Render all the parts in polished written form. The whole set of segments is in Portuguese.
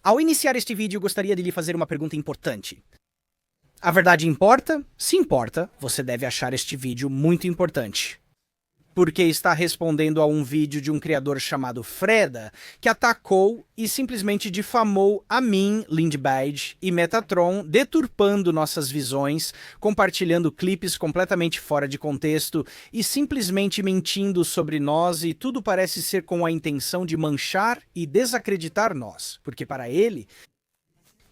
Ao iniciar este vídeo, gostaria de lhe fazer uma pergunta importante. A verdade importa? Se importa, você deve achar este vídeo muito importante. Porque está respondendo a um vídeo de um criador chamado Freda, que atacou e simplesmente difamou a mim, Lindbad e Metatron, deturpando nossas visões, compartilhando clipes completamente fora de contexto e simplesmente mentindo sobre nós, e tudo parece ser com a intenção de manchar e desacreditar nós, porque para ele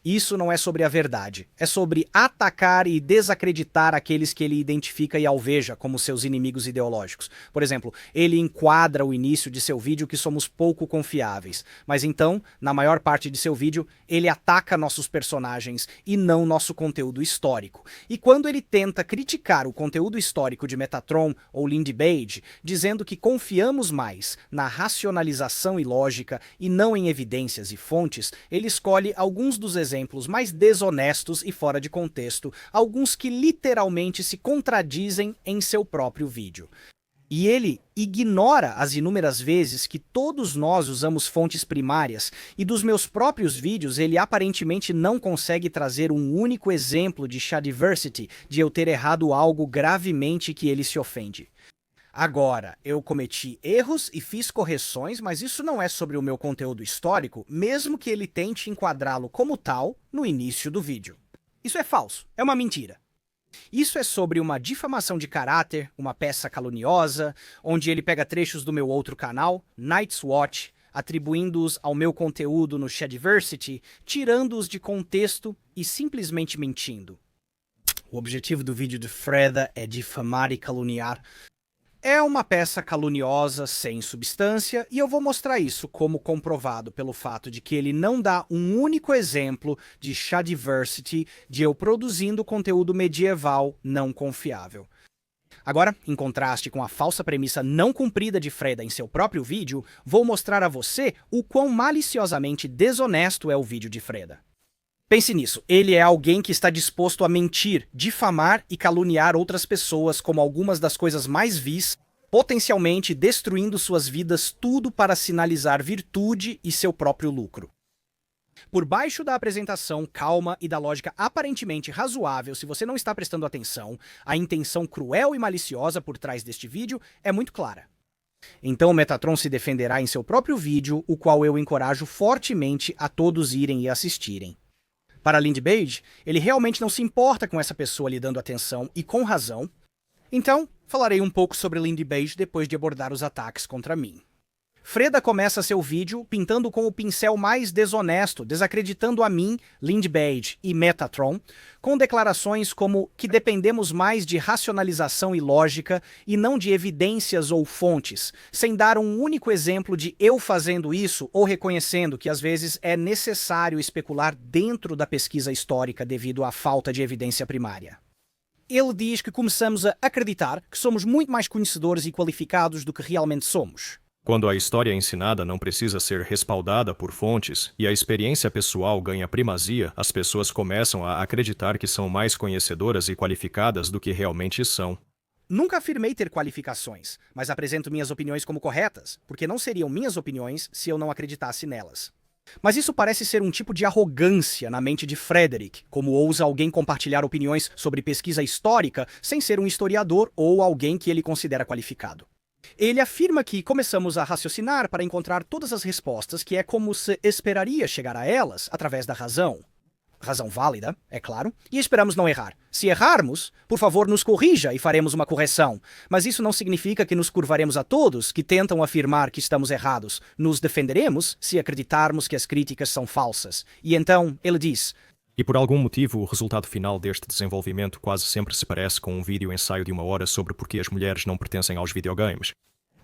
isso não é sobre a verdade, é sobre atacar e desacreditar aqueles que ele identifica e alveja como seus inimigos ideológicos. Por exemplo, ele enquadra o início de seu vídeo que somos pouco confiáveis, mas então, na maior parte de seu vídeo, ele ataca nossos personagens e não nosso conteúdo histórico. E quando ele tenta criticar o conteúdo histórico de Metatron ou Lindbad, dizendo que confiamos mais na racionalização e lógica e não em evidências e fontes, ele escolhe alguns dos exemplos mais desonestos e fora de contexto, alguns que literalmente se contradizem em seu próprio vídeo. E ele ignora as inúmeras vezes que todos nós usamos fontes primárias, e dos meus próprios vídeos ele aparentemente não consegue trazer um único exemplo de Shadiversity, de eu ter errado algo gravemente que ele se ofende. Agora, eu cometi erros e fiz correções, mas isso não é sobre o meu conteúdo histórico, mesmo que ele tente enquadrá-lo como tal no início do vídeo. Isso é falso, é uma mentira. Isso é sobre uma difamação de caráter, uma peça caluniosa, onde ele pega trechos do meu outro canal, Night's Watch, atribuindo-os ao meu conteúdo no Shadiversity, tirando-os de contexto e simplesmente mentindo. O objetivo do vídeo de Freda é difamar e caluniar. É uma peça caluniosa, sem substância, e eu vou mostrar isso como comprovado pelo fato de que ele não dá um único exemplo de Shadiversity, de eu produzindo conteúdo medieval não confiável. Agora, em contraste com a falsa premissa não cumprida de Freda em seu próprio vídeo, vou mostrar a você o quão maliciosamente desonesto é o vídeo de Freda. Pense nisso, ele é alguém que está disposto a mentir, difamar e caluniar outras pessoas como algumas das coisas mais vis, potencialmente destruindo suas vidas, tudo para sinalizar virtude e seu próprio lucro. Por baixo da apresentação calma e da lógica aparentemente razoável, se você não está prestando atenção, a intenção cruel e maliciosa por trás deste vídeo é muito clara. Então o Metatron se defenderá em seu próprio vídeo, o qual eu encorajo fortemente a todos irem e assistirem. Para Lindbad, ele realmente não se importa com essa pessoa lhe dando atenção, e com razão. Então, falarei um pouco sobre Lindbad depois de abordar os ataques contra mim. Freda começa seu vídeo pintando com o pincel mais desonesto, desacreditando a mim, Lindbad e Metatron, com declarações como que dependemos mais de racionalização e lógica e não de evidências ou fontes, sem dar um único exemplo de eu fazendo isso ou reconhecendo que às vezes é necessário especular dentro da pesquisa histórica devido à falta de evidência primária. Ele diz que começamos a acreditar que somos muito mais conhecedores e qualificados do que realmente somos. Quando a história ensinada não precisa ser respaldada por fontes e a experiência pessoal ganha primazia, as pessoas começam a acreditar que são mais conhecedoras e qualificadas do que realmente são. Nunca afirmei ter qualificações, mas apresento minhas opiniões como corretas, porque não seriam minhas opiniões se eu não acreditasse nelas. Mas isso parece ser um tipo de arrogância na mente de Frederick, como ousa alguém compartilhar opiniões sobre pesquisa histórica sem ser um historiador ou alguém que ele considera qualificado. Ele afirma que começamos a raciocinar para encontrar todas as respostas, que é como se esperaria chegar a elas através da razão. Razão válida, é claro, e esperamos não errar. Se errarmos, por favor, nos corrija e faremos uma correção. Mas isso não significa que nos curvaremos a todos que tentam afirmar que estamos errados. Nos defenderemos se acreditarmos que as críticas são falsas. E então, ele diz: E por algum motivo, o resultado final deste desenvolvimento quase sempre se parece com um vídeo ensaio de 1 hora sobre por que as mulheres não pertencem aos videogames.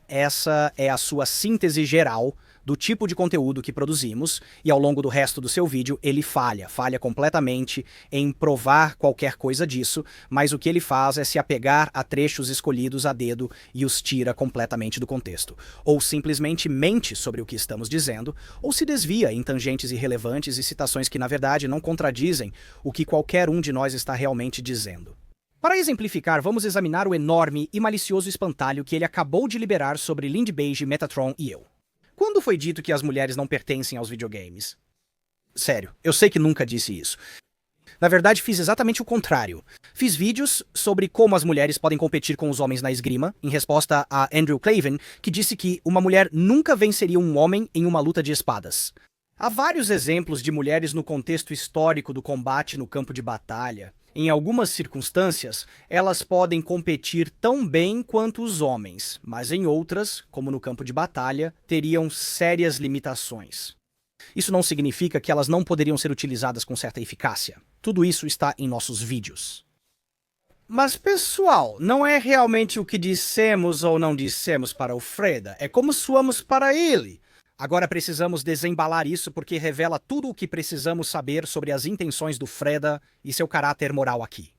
Essa é a sua síntese geral do tipo de conteúdo que produzimos, e ao longo do resto do seu vídeo ele falha completamente em provar qualquer coisa disso, mas o que ele faz é se apegar a trechos escolhidos a dedo e os tira completamente do contexto. Ou simplesmente mente sobre o que estamos dizendo, ou se desvia em tangentes irrelevantes e citações que na verdade não contradizem o que qualquer um de nós está realmente dizendo. Para exemplificar, vamos examinar o enorme e malicioso espantalho que ele acabou de liberar sobre Lindbad, Metatron e eu. Quando foi dito que as mulheres não pertencem aos videogames? Sério, eu sei que nunca disse isso. Na verdade, fiz exatamente o contrário. Fiz vídeos sobre como as mulheres podem competir com os homens na esgrima, em resposta a Andrew Klavan, que disse que uma mulher nunca venceria um homem em uma luta de espadas. Há vários exemplos de mulheres no contexto histórico do combate no campo de batalha. Em algumas circunstâncias, elas podem competir tão bem quanto os homens, mas em outras, como no campo de batalha, teriam sérias limitações. Isso não significa que elas não poderiam ser utilizadas com certa eficácia. Tudo isso está em nossos vídeos. Mas, pessoal, não é realmente o que dissemos ou não dissemos para o Freda, é como soamos para ele. Agora precisamos desembalar isso porque revela tudo o que precisamos saber sobre as intenções do Freda e seu caráter moral aqui.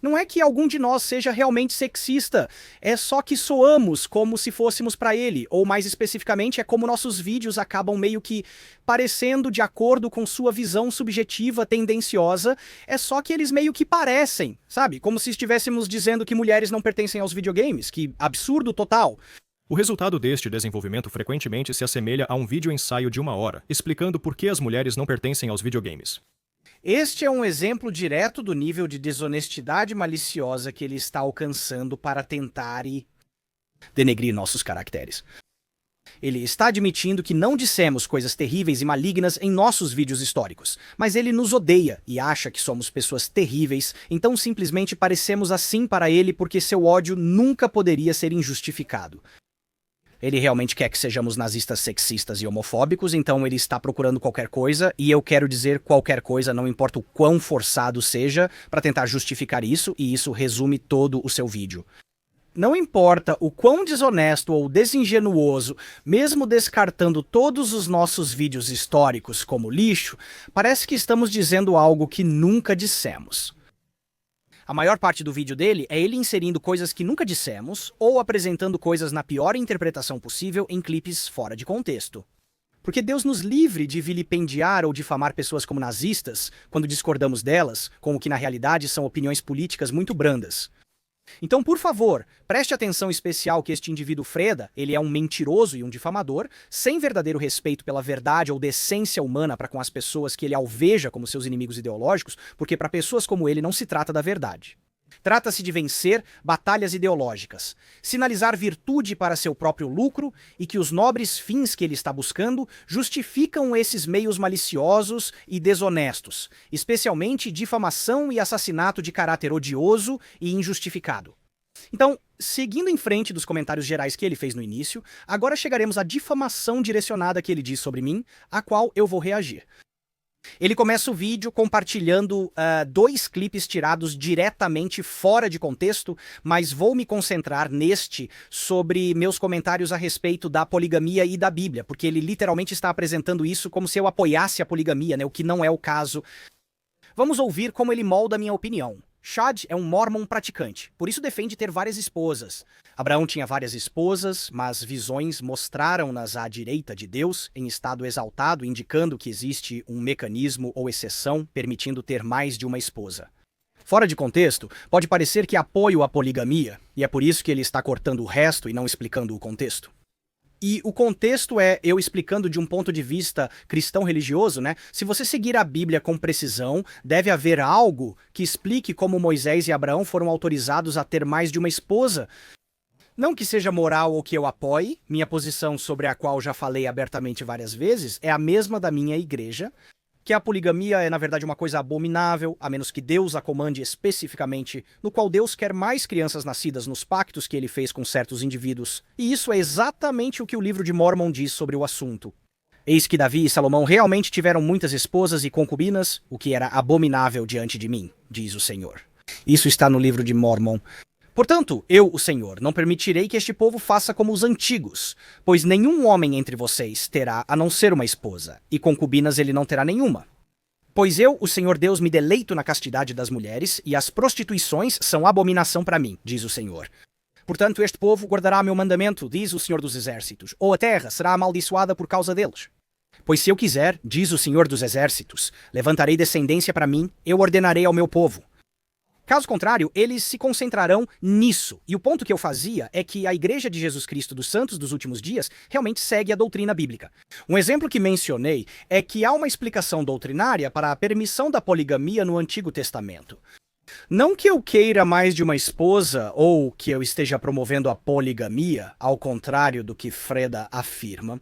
Não é que algum de nós seja realmente sexista, é só que soamos como se fôssemos para ele, ou mais especificamente é como nossos vídeos acabam meio que parecendo de acordo com sua visão subjetiva, tendenciosa, é só que eles meio que parecem, sabe? Como se estivéssemos dizendo que mulheres não pertencem aos videogames, que absurdo total. O resultado deste desenvolvimento frequentemente se assemelha a um vídeo-ensaio de 1 hora, explicando por que as mulheres não pertencem aos videogames. Este é um exemplo direto do nível de desonestidade maliciosa que ele está alcançando para tentar denegrir nossos caracteres. Ele está admitindo que não dissemos coisas terríveis e malignas em nossos vídeos históricos, mas ele nos odeia e acha que somos pessoas terríveis, então simplesmente parecemos assim para ele porque seu ódio nunca poderia ser injustificado. Ele realmente quer que sejamos nazistas, sexistas e homofóbicos, então ele está procurando qualquer coisa, e eu quero dizer qualquer coisa, não importa o quão forçado seja, para tentar justificar isso, e isso resume todo o seu vídeo. Não importa o quão desonesto ou desingenuoso, mesmo descartando todos os nossos vídeos históricos como lixo, parece que estamos dizendo algo que nunca dissemos. A maior parte do vídeo dele é ele inserindo coisas que nunca dissemos ou apresentando coisas na pior interpretação possível em clipes fora de contexto. Porque Deus nos livre de vilipendiar ou difamar pessoas como nazistas quando discordamos delas, com o que na realidade são opiniões políticas muito brandas. Então, por favor, preste atenção especial que este indivíduo Freda, ele é um mentiroso e um difamador, sem verdadeiro respeito pela verdade ou decência humana para com as pessoas que ele alveja como seus inimigos ideológicos, porque para pessoas como ele não se trata da verdade. Trata-se de vencer batalhas ideológicas, sinalizar virtude para seu próprio lucro e que os nobres fins que ele está buscando justificam esses meios maliciosos e desonestos, especialmente difamação e assassinato de caráter odioso e injustificado. Então, seguindo em frente dos comentários gerais que ele fez no início, agora chegaremos à difamação direcionada que ele diz sobre mim, a qual eu vou reagir. Ele começa o vídeo compartilhando 2 clipes tirados diretamente fora de contexto, mas vou me concentrar neste sobre meus comentários a respeito da poligamia e da Bíblia, porque ele literalmente está apresentando isso como se eu apoiasse a poligamia, né, o que não é o caso. Vamos ouvir como ele molda minha opinião. Chad é um mormon praticante, por isso defende ter várias esposas. Abraão tinha várias esposas, mas visões mostraram-nas à direita de Deus, em estado exaltado, indicando que existe um mecanismo ou exceção permitindo ter mais de uma esposa. Fora de contexto, pode parecer que apoio a poligamia, e é por isso que ele está cortando o resto e não explicando o contexto. E o contexto é eu explicando de um ponto de vista cristão religioso, né? Se você seguir a Bíblia com precisão, deve haver algo que explique como Moisés e Abraão foram autorizados a ter mais de uma esposa. Não que seja moral ou que eu apoie, minha posição sobre a qual já falei abertamente várias vezes é a mesma da minha igreja, que a poligamia é na verdade uma coisa abominável, a menos que Deus a comande especificamente, no qual Deus quer mais crianças nascidas nos pactos que ele fez com certos indivíduos. E isso é exatamente o que o livro de Mórmon diz sobre o assunto. Eis que Davi e Salomão realmente tiveram muitas esposas e concubinas, o que era abominável diante de mim, diz o Senhor. Isso está no livro de Mórmon. Portanto, eu, o Senhor, não permitirei que este povo faça como os antigos, pois nenhum homem entre vocês terá a não ser uma esposa, e concubinas ele não terá nenhuma. Pois eu, o Senhor Deus, me deleito na castidade das mulheres, e as prostituições são abominação para mim, diz o Senhor. Portanto, este povo guardará meu mandamento, diz o Senhor dos Exércitos, ou a terra será amaldiçoada por causa deles. Pois se eu quiser, diz o Senhor dos Exércitos, levantarei descendência para mim, eu ordenarei ao meu povo. Caso contrário, eles se concentrarão nisso. E o ponto que eu fazia é que a Igreja de Jesus Cristo dos Santos dos Últimos Dias realmente segue a doutrina bíblica. Um exemplo que mencionei é que há uma explicação doutrinária para a permissão da poligamia no Antigo Testamento. Não que eu queira mais de uma esposa ou que eu esteja promovendo a poligamia, ao contrário do que Freda afirma.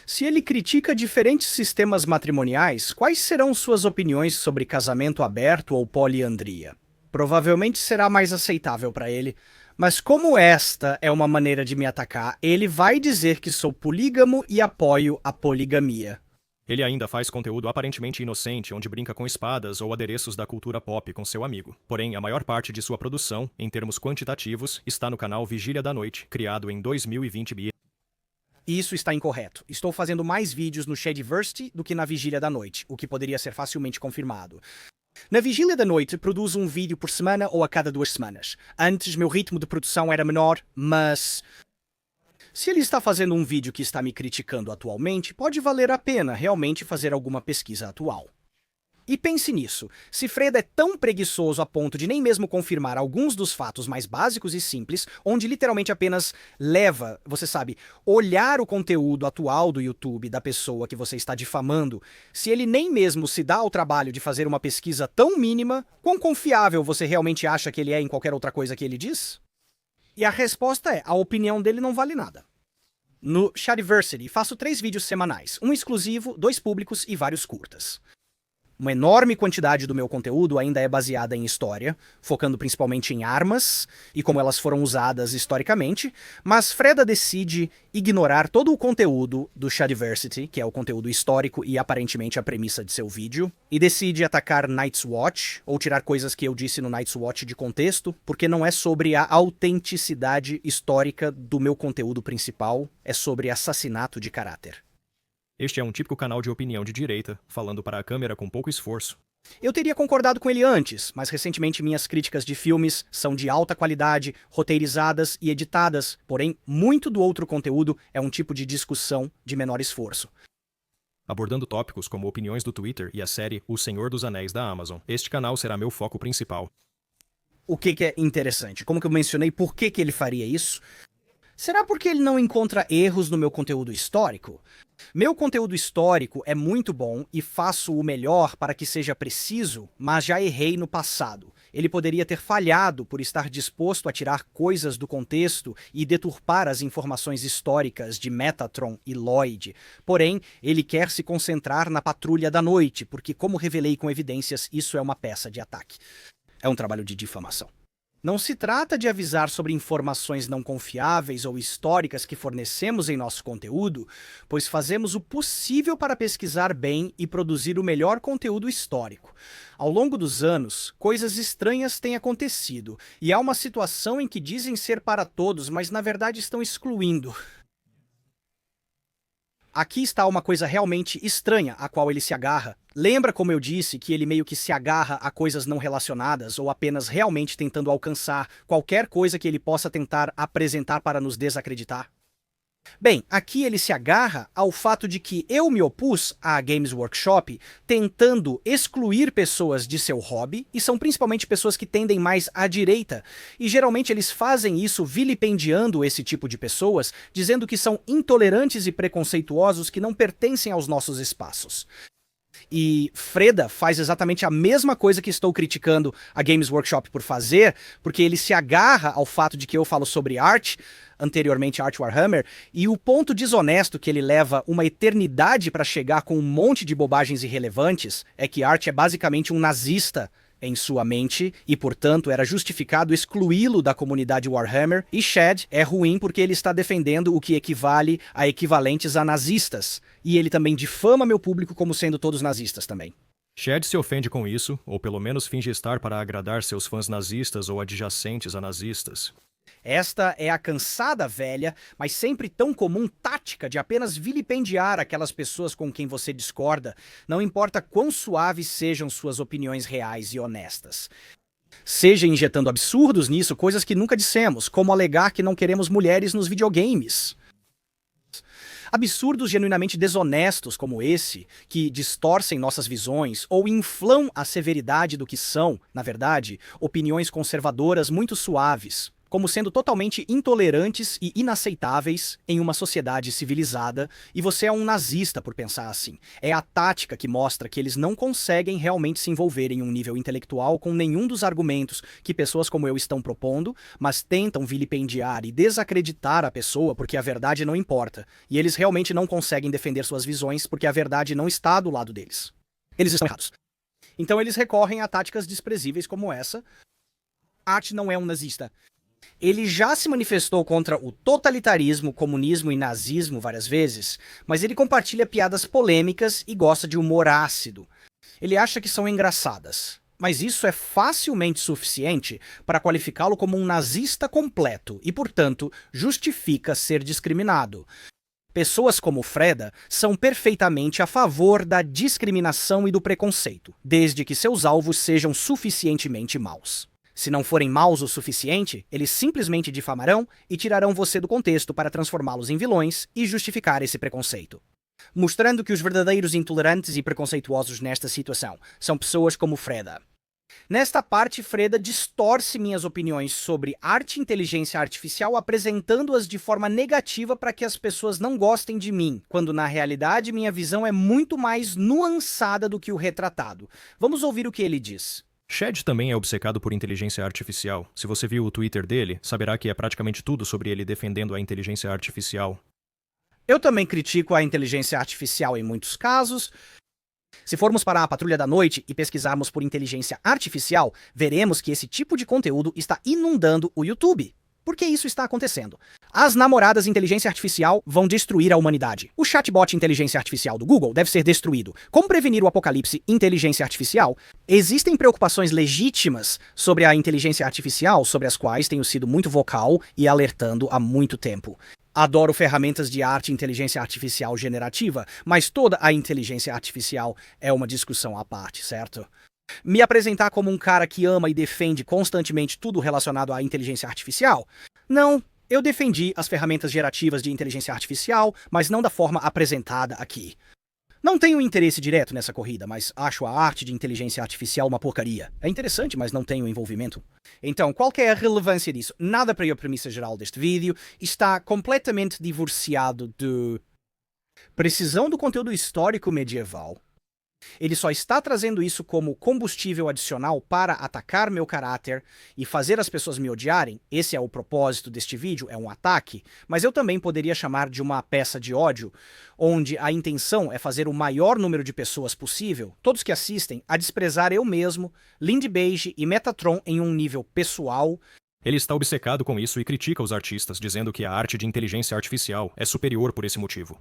Se ele critica diferentes sistemas matrimoniais, quais serão suas opiniões sobre casamento aberto ou poliandria? Provavelmente será mais aceitável para ele, mas como esta é uma maneira de me atacar, ele vai dizer que sou polígamo e apoio a poligamia. Ele ainda faz conteúdo aparentemente inocente, onde brinca com espadas ou adereços da cultura pop com seu amigo. Porém, a maior parte de sua produção, em termos quantitativos, está no canal Vigília da Noite, criado em 2020. Isso está incorreto. Estou fazendo mais vídeos no Shadiversity do que na Vigília da Noite, o que poderia ser facilmente confirmado. Na Vigília da Noite, produzo um vídeo por semana ou a cada 2 semanas. Antes, meu ritmo de produção era menor, mas... Se ele está fazendo um vídeo que está me criticando atualmente, pode valer a pena realmente fazer alguma pesquisa atual. E pense nisso, se Freda é tão preguiçoso a ponto de nem mesmo confirmar alguns dos fatos mais básicos e simples, onde literalmente apenas leva, você sabe, olhar o conteúdo atual do YouTube da pessoa que você está difamando, se ele nem mesmo se dá ao trabalho de fazer uma pesquisa tão mínima, quão confiável você realmente acha que ele é em qualquer outra coisa que ele diz? E a resposta é, a opinião dele não vale nada. No Shadiversity, faço 3 vídeos semanais, um exclusivo, 2 públicos e vários curtas. Uma enorme quantidade do meu conteúdo ainda é baseada em história, focando principalmente em armas e como elas foram usadas historicamente, mas Freda decide ignorar todo o conteúdo do Shadiversity, que é o conteúdo histórico e aparentemente a premissa de seu vídeo, e decide atacar Night's Watch, ou tirar coisas que eu disse no Night's Watch de contexto, porque não é sobre a autenticidade histórica do meu conteúdo principal, é sobre assassinato de caráter. Este é um típico canal de opinião de direita, falando para a câmera com pouco esforço. Eu teria concordado com ele antes, mas recentemente minhas críticas de filmes são de alta qualidade, roteirizadas e editadas, porém muito do outro conteúdo é um tipo de discussão de menor esforço. Abordando tópicos como opiniões do Twitter e a série O Senhor dos Anéis da Amazon, este canal será meu foco principal. O que é interessante? Como que eu mencionei, por que ele faria isso? Será porque ele não encontra erros no meu conteúdo histórico? Meu conteúdo histórico é muito bom e faço o melhor para que seja preciso, mas já errei no passado. Ele poderia ter falhado por estar disposto a tirar coisas do contexto e deturpar as informações históricas de Metatron e Lloyd. Porém, ele quer se concentrar na Patrulha da Noite, porque, como revelei com evidências, isso é uma peça de ataque. É um trabalho de difamação. Não se trata de avisar sobre informações não confiáveis ou históricas que fornecemos em nosso conteúdo, pois fazemos o possível para pesquisar bem e produzir o melhor conteúdo histórico. Ao longo dos anos, coisas estranhas têm acontecido, e há uma situação em que dizem ser para todos, mas na verdade estão excluindo. Aqui está uma coisa realmente estranha a qual ele se agarra. Lembra como eu disse que ele meio que se agarra a coisas não relacionadas ou apenas realmente tentando alcançar qualquer coisa que ele possa tentar apresentar para nos desacreditar? Bem, aqui ele se agarra ao fato de que eu me opus à Games Workshop tentando excluir pessoas de seu hobby, e são principalmente pessoas que tendem mais à direita, e geralmente eles fazem isso vilipendiando esse tipo de pessoas, dizendo que são intolerantes e preconceituosos que não pertencem aos nossos espaços. E Freda faz exatamente a mesma coisa que estou criticando a Games Workshop por fazer, porque ele se agarra ao fato de que eu falo sobre arte, anteriormente Art Warhammer, e o ponto desonesto que ele leva uma eternidade para chegar com um monte de bobagens irrelevantes é que Art é basicamente um nazista em sua mente, e portanto era justificado excluí-lo da comunidade Warhammer, e Shad é ruim porque ele está defendendo o que equivale a equivalentes a nazistas, e ele também difama meu público como sendo todos nazistas também. Shad se ofende com isso, ou pelo menos finge estar para agradar seus fãs nazistas ou adjacentes a nazistas. Esta é a cansada velha, mas sempre tão comum tática de apenas vilipendiar aquelas pessoas com quem você discorda, não importa quão suaves sejam suas opiniões reais e honestas. Seja injetando absurdos nisso, coisas que nunca dissemos, como alegar que não queremos mulheres nos videogames. Absurdos genuinamente desonestos como esse, que distorcem nossas visões ou inflam a severidade do que são, na verdade, opiniões conservadoras muito suaves, como sendo totalmente intolerantes e inaceitáveis em uma sociedade civilizada, e você é um nazista por pensar assim. É a tática que mostra que eles não conseguem realmente se envolver em um nível intelectual com nenhum dos argumentos que pessoas como eu estão propondo, mas tentam vilipendiar e desacreditar a pessoa porque a verdade não importa, e eles realmente não conseguem defender suas visões porque a verdade não está do lado deles. Eles estão errados. Então eles recorrem a táticas desprezíveis como essa. Art não é um nazista. Ele já se manifestou contra o totalitarismo, comunismo e nazismo várias vezes, mas ele compartilha piadas polêmicas e gosta de humor ácido. Ele acha que são engraçadas, mas isso é facilmente suficiente para qualificá-lo como um nazista completo e, portanto, justifica ser discriminado. Pessoas como Freda são perfeitamente a favor da discriminação e do preconceito, desde que seus alvos sejam suficientemente maus. Se não forem maus o suficiente, eles simplesmente difamarão e tirarão você do contexto para transformá-los em vilões e justificar esse preconceito. Mostrando que os verdadeiros intolerantes e preconceituosos nesta situação são pessoas como Freda. Nesta parte, Freda distorce minhas opiniões sobre arte e inteligência artificial, apresentando-as de forma negativa para que as pessoas não gostem de mim, quando na realidade minha visão é muito mais nuançada do que o retratado. Vamos ouvir o que ele diz. Shed também é obcecado por inteligência artificial. Se você viu o Twitter dele, saberá que é praticamente tudo sobre ele defendendo a inteligência artificial. Eu também critico a inteligência artificial em muitos casos. Se formos para a Patrulha da Noite e pesquisarmos por inteligência artificial, veremos que esse tipo de conteúdo está inundando o YouTube. Por que isso está acontecendo? As namoradas inteligência artificial vão destruir a humanidade. O chatbot inteligência artificial do Google deve ser destruído. Como prevenir o apocalipse inteligência artificial? Existem preocupações legítimas sobre a inteligência artificial, sobre as quais tenho sido muito vocal e alertando há muito tempo. Adoro ferramentas de arte e inteligência artificial generativa, mas toda a inteligência artificial é uma discussão à parte, certo? Me apresentar como um cara que ama e defende constantemente tudo relacionado à inteligência artificial? Não, eu defendi as ferramentas gerativas de inteligência artificial, mas não da forma apresentada aqui. Não tenho interesse direto nessa corrida, mas acho a arte de inteligência artificial uma porcaria. É interessante, mas não tenho envolvimento. Então, qual que é a relevância disso? Nada para a premissa geral deste vídeo. Está completamente divorciado de precisão do conteúdo histórico medieval. Ele só está trazendo isso como combustível adicional para atacar meu caráter e fazer as pessoas me odiarem. Esse é o propósito deste vídeo, é um ataque, mas eu também poderia chamar de uma peça de ódio, onde a intenção é fazer o maior número de pessoas possível, todos que assistem, a desprezar eu mesmo, Lindy Beige e Metatron em um nível pessoal. Ele está obcecado com isso e critica os artistas, dizendo que a arte de inteligência artificial é superior por esse motivo.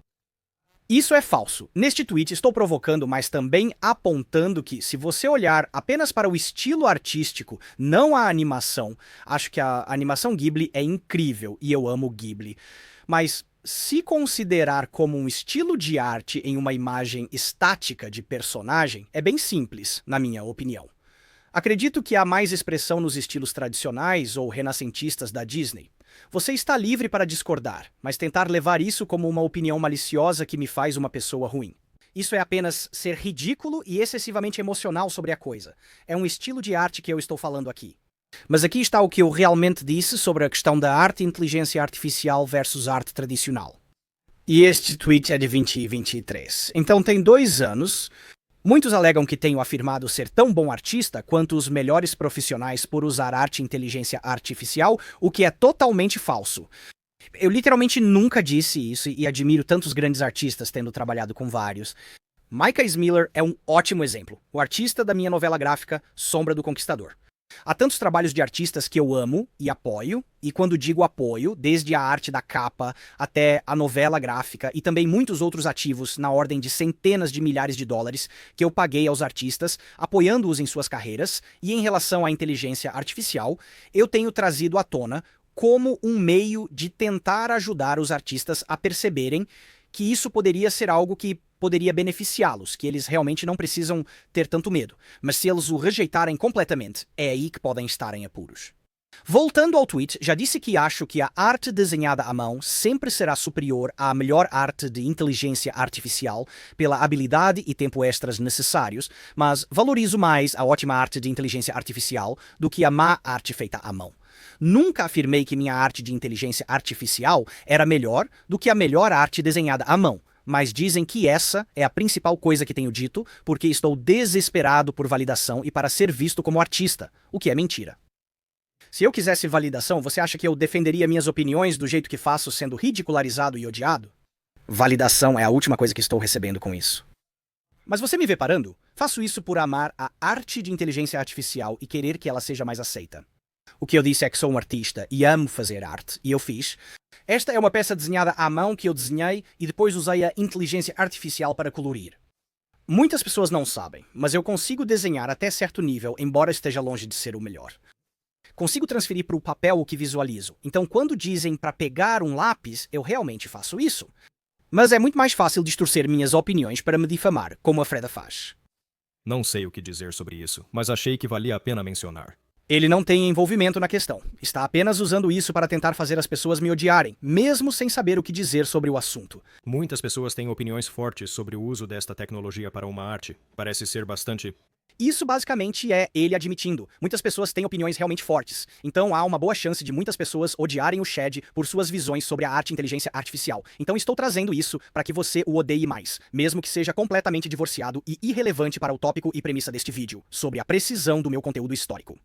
Isso é falso. Neste tweet estou provocando, mas também apontando que, se você olhar apenas para o estilo artístico, não a animação, acho que a animação Ghibli é incrível e eu amo Ghibli. Mas se considerar como um estilo de arte em uma imagem estática de personagem, é bem simples, na minha opinião. Acredito que há mais expressão nos estilos tradicionais ou renascentistas da Disney. Você está livre para discordar, mas tentar levar isso como uma opinião maliciosa que me faz uma pessoa ruim. Isso é apenas ser ridículo e excessivamente emocional sobre a coisa. É um estilo de arte que eu estou falando aqui. Mas aqui está o que eu realmente disse sobre a questão da arte e inteligência artificial versus arte tradicional. E este tweet é de 2023. Então tem 2 anos. Muitos alegam que tenho afirmado ser tão bom artista quanto os melhores profissionais por usar arte e inteligência artificial, o que é totalmente falso. Eu literalmente nunca disse isso e admiro tantos grandes artistas tendo trabalhado com vários. Micah Miller é um ótimo exemplo, o artista da minha novela gráfica Sombra do Conquistador. Há tantos trabalhos de artistas que eu amo e apoio, e quando digo apoio, desde a arte da capa até a novela gráfica e também muitos outros ativos na ordem de centenas de milhares de dólares que eu paguei aos artistas, apoiando-os em suas carreiras, e em relação à inteligência artificial, eu tenho trazido à tona como um meio de tentar ajudar os artistas a perceberem que isso poderia ser algo que poderia beneficiá-los, que eles realmente não precisam ter tanto medo. Mas se eles o rejeitarem completamente, é aí que podem estar em apuros. Voltando ao tweet, já disse que acho que a arte desenhada à mão sempre será superior à melhor arte de inteligência artificial pela habilidade e tempo extras necessários, mas valorizo mais a ótima arte de inteligência artificial do que a má arte feita à mão. Nunca afirmei que minha arte de inteligência artificial era melhor do que a melhor arte desenhada à mão, mas dizem que essa é a principal coisa que tenho dito porque estou desesperado por validação e para ser visto como artista, o que é mentira. Se eu quisesse validação, você acha que eu defenderia minhas opiniões do jeito que faço sendo ridicularizado e odiado? Validação é a última coisa que estou recebendo com isso. Mas você me vê parando? Faço isso por amar a arte de inteligência artificial e querer que ela seja mais aceita. O que eu disse é que sou um artista e amo fazer arte, e eu fiz. Esta é uma peça desenhada à mão que eu desenhei e depois usei a inteligência artificial para colorir. Muitas pessoas não sabem, mas eu consigo desenhar até certo nível, embora esteja longe de ser o melhor. Consigo transferir para o papel o que visualizo, então quando dizem para pegar um lápis, eu realmente faço isso. Mas é muito mais fácil distorcer minhas opiniões para me difamar, como a Freda faz. Não sei o que dizer sobre isso, mas achei que valia a pena mencionar. Ele não tem envolvimento na questão. Está apenas usando isso para tentar fazer as pessoas me odiarem, mesmo sem saber o que dizer sobre o assunto. Muitas pessoas têm opiniões fortes sobre o uso desta tecnologia para uma arte. Parece ser bastante... Isso basicamente é ele admitindo. Muitas pessoas têm opiniões realmente fortes, então há uma boa chance de muitas pessoas odiarem o Chad por suas visões sobre a arte e inteligência artificial. Então estou trazendo isso para que você o odeie mais, mesmo que seja completamente divorciado e irrelevante para o tópico e premissa deste vídeo, sobre a precisão do meu conteúdo histórico.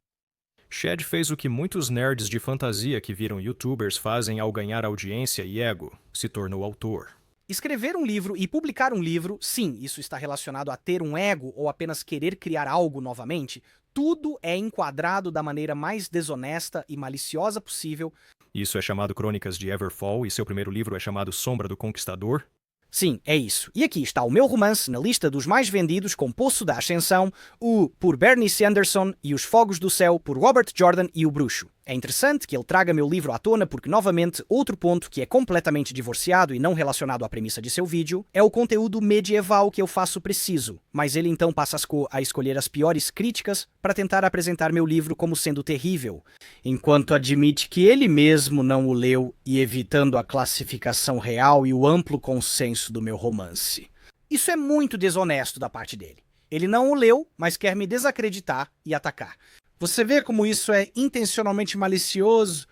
Chad fez o que muitos nerds de fantasia que viram youtubers fazem ao ganhar audiência e ego, se tornou autor. Escrever um livro e publicar um livro, sim, isso está relacionado a ter um ego ou apenas querer criar algo novamente, tudo é enquadrado da maneira mais desonesta e maliciosa possível. Isso é chamado Crônicas de Everfall e seu primeiro livro é chamado Sombra do Conquistador? Sim, é isso. E aqui está o meu romance na lista dos mais vendidos com Poço da Ascensão, o por Bernie Sanderson e Os Fogos do Céu por Robert Jordan e o Bruxo. É interessante que ele traga meu livro à tona porque, novamente, outro ponto que é completamente divorciado e não relacionado à premissa de seu vídeo é o conteúdo medieval que eu faço preciso, mas ele então passa a escolher as piores críticas para tentar apresentar meu livro como sendo terrível, enquanto admite que ele mesmo não o leu e evitando a classificação real e o amplo consenso do meu romance. Isso é muito desonesto da parte dele. Ele não o leu, mas quer me desacreditar e atacar. Você vê como isso é intencionalmente malicioso?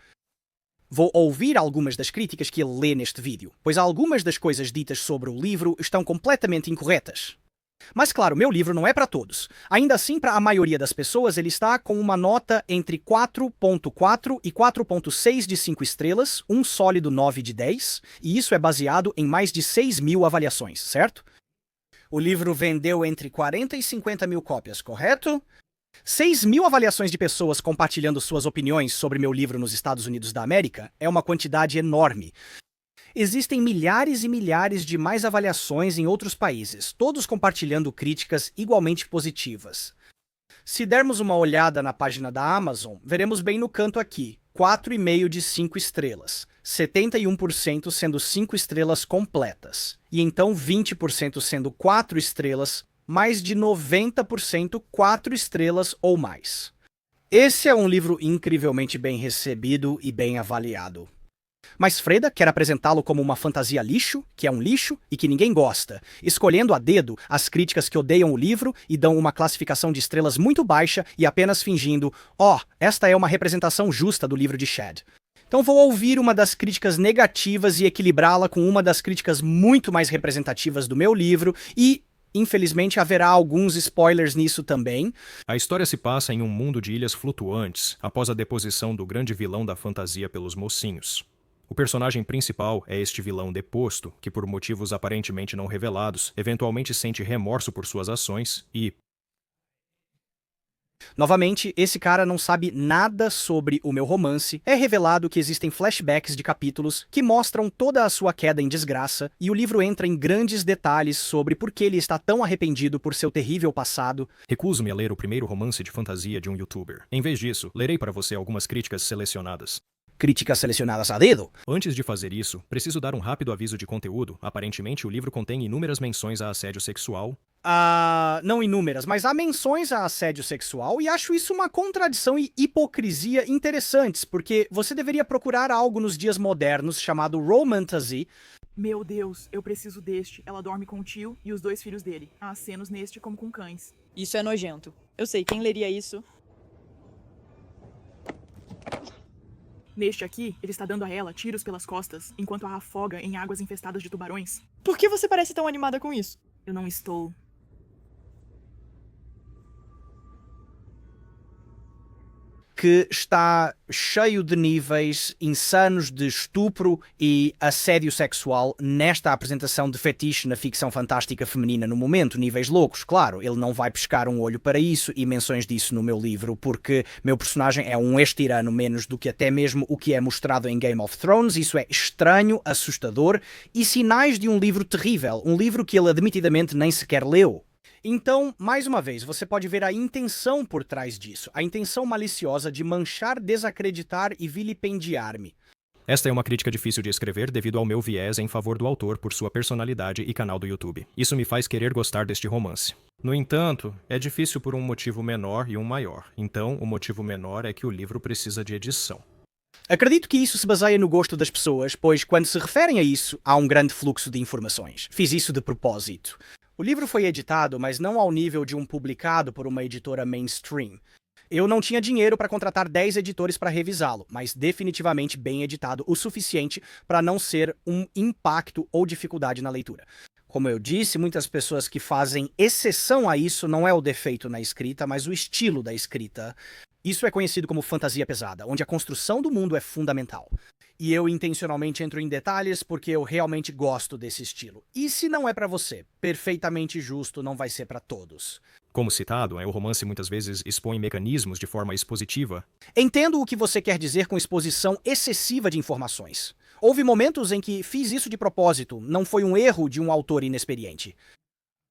Vou ouvir algumas das críticas que ele lê neste vídeo, pois algumas das coisas ditas sobre o livro estão completamente incorretas. Mas claro, meu livro não é para todos. Ainda assim, para a maioria das pessoas, ele está com uma nota entre 4.4 e 4.6 de 5 estrelas, um sólido 9 de 10, e isso é baseado em mais de 6.000 avaliações, certo? O livro vendeu entre 40 e 50 mil cópias, correto? 6.000 avaliações de pessoas compartilhando suas opiniões sobre meu livro nos Estados Unidos da América é uma quantidade enorme. Existem milhares e milhares de mais avaliações em outros países, todos compartilhando críticas igualmente positivas. Se dermos uma olhada na página da Amazon, veremos bem no canto aqui, 4,5 de 5 estrelas, 71% sendo 5 estrelas completas, e então 20% sendo 4 estrelas, mais de 90% 4 estrelas ou mais. Esse é um livro incrivelmente bem recebido e bem avaliado. Mas Freda quer apresentá-lo como uma fantasia lixo, que é um lixo e que ninguém gosta, escolhendo a dedo as críticas que odeiam o livro e dão uma classificação de estrelas muito baixa e apenas fingindo, esta é uma representação justa do livro de Chad. Então vou ouvir uma das críticas negativas e equilibrá-la com uma das críticas muito mais representativas do meu livro e... infelizmente haverá alguns spoilers nisso também. A história se passa em um mundo de ilhas flutuantes, após a deposição do grande vilão da fantasia pelos mocinhos. O personagem principal é este vilão deposto, que por motivos aparentemente não revelados, eventualmente sente remorso por suas ações e... Novamente, esse cara não sabe nada sobre o meu romance. É revelado que existem flashbacks de capítulos que mostram toda a sua queda em desgraça, e o livro entra em grandes detalhes sobre por que ele está tão arrependido por seu terrível passado. Recuso-me a ler o primeiro romance de fantasia de um youtuber. Em vez disso, lerei para você algumas críticas selecionadas. Críticas selecionadas a dedo? Antes de fazer isso, preciso dar um rápido aviso de conteúdo. Aparentemente, o livro contém inúmeras menções a assédio sexual. Não inúmeras, mas há menções a assédio sexual e acho isso uma contradição e hipocrisia interessantes, porque você deveria procurar algo nos dias modernos chamado romantasy. Meu Deus, eu preciso deste. Ela dorme com o tio e os 2 filhos dele. Há acenos neste como com cães. Isso é nojento. Eu sei, quem leria isso? Neste aqui, ele está dando a ela tiros pelas costas, enquanto a afoga em águas infestadas de tubarões. Por que você parece tão animada com isso? Eu não estou. Que está cheio de níveis insanos de estupro e assédio sexual nesta apresentação de fetiche na ficção fantástica feminina no momento, níveis loucos. Claro, ele não vai pescar um olho para isso e menções disso no meu livro, porque meu personagem é um ex-tirano menos do que até mesmo o que é mostrado em Game of Thrones. Isso é estranho, assustador e sinais de um livro terrível, um livro que ele admitidamente nem sequer leu. Então, mais uma vez, você pode ver a intenção por trás disso, a intenção maliciosa de manchar, desacreditar e vilipendiar-me. Esta é uma crítica difícil de escrever devido ao meu viés em favor do autor por sua personalidade e canal do YouTube. Isso me faz querer gostar deste romance. No entanto, é difícil por um motivo menor e um maior. Então, o motivo menor é que o livro precisa de edição. Acredito que isso se baseia no gosto das pessoas, pois quando se referem a isso, há um grande fluxo de informações. Fiz isso de propósito. O livro foi editado, mas não ao nível de um publicado por uma editora mainstream. Eu não tinha dinheiro para contratar 10 editores para revisá-lo, mas definitivamente bem editado o suficiente para não ser um impacto ou dificuldade na leitura. Como eu disse, muitas pessoas que fazem exceção a isso não é o defeito na escrita, mas o estilo da escrita. Isso é conhecido como fantasia pesada, onde a construção do mundo é fundamental. E eu intencionalmente entro em detalhes porque eu realmente gosto desse estilo. E se não é pra você, perfeitamente justo, não vai ser pra todos. Como citado, o romance muitas vezes expõe mecanismos de forma expositiva. Entendo o que você quer dizer com exposição excessiva de informações. Houve momentos em que fiz isso de propósito, não foi um erro de um autor inexperiente.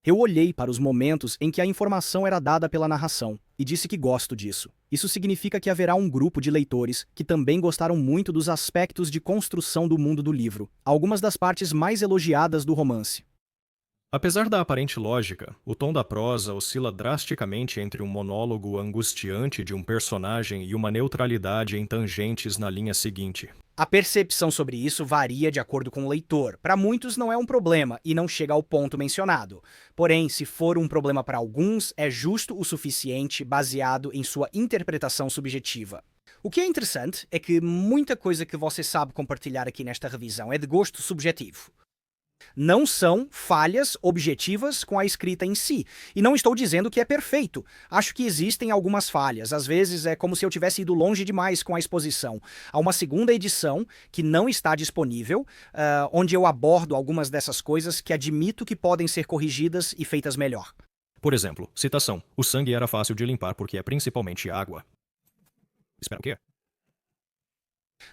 Eu olhei para os momentos em que a informação era dada pela narração e disse que gosto disso. Isso significa que haverá um grupo de leitores que também gostaram muito dos aspectos de construção do mundo do livro, algumas das partes mais elogiadas do romance. Apesar da aparente lógica, o tom da prosa oscila drasticamente entre um monólogo angustiante de um personagem e uma neutralidade em tangentes na linha seguinte. A percepção sobre isso varia de acordo com o leitor. Para muitos não é um problema e não chega ao ponto mencionado. Porém, se for um problema para alguns, é justo o suficiente baseado em sua interpretação subjetiva. O que é interessante é que muita coisa que você sabe compartilhar aqui nesta revisão é de gosto subjetivo. Não são falhas objetivas com a escrita em si. E não estou dizendo que é perfeito. Acho que existem algumas falhas. Às vezes é como se eu tivesse ido longe demais com a exposição. Há uma segunda edição que não está disponível, onde eu abordo algumas dessas coisas que admito que podem ser corrigidas e feitas melhor. Por exemplo, citação. O sangue era fácil de limpar porque é principalmente água. Espera, o quê?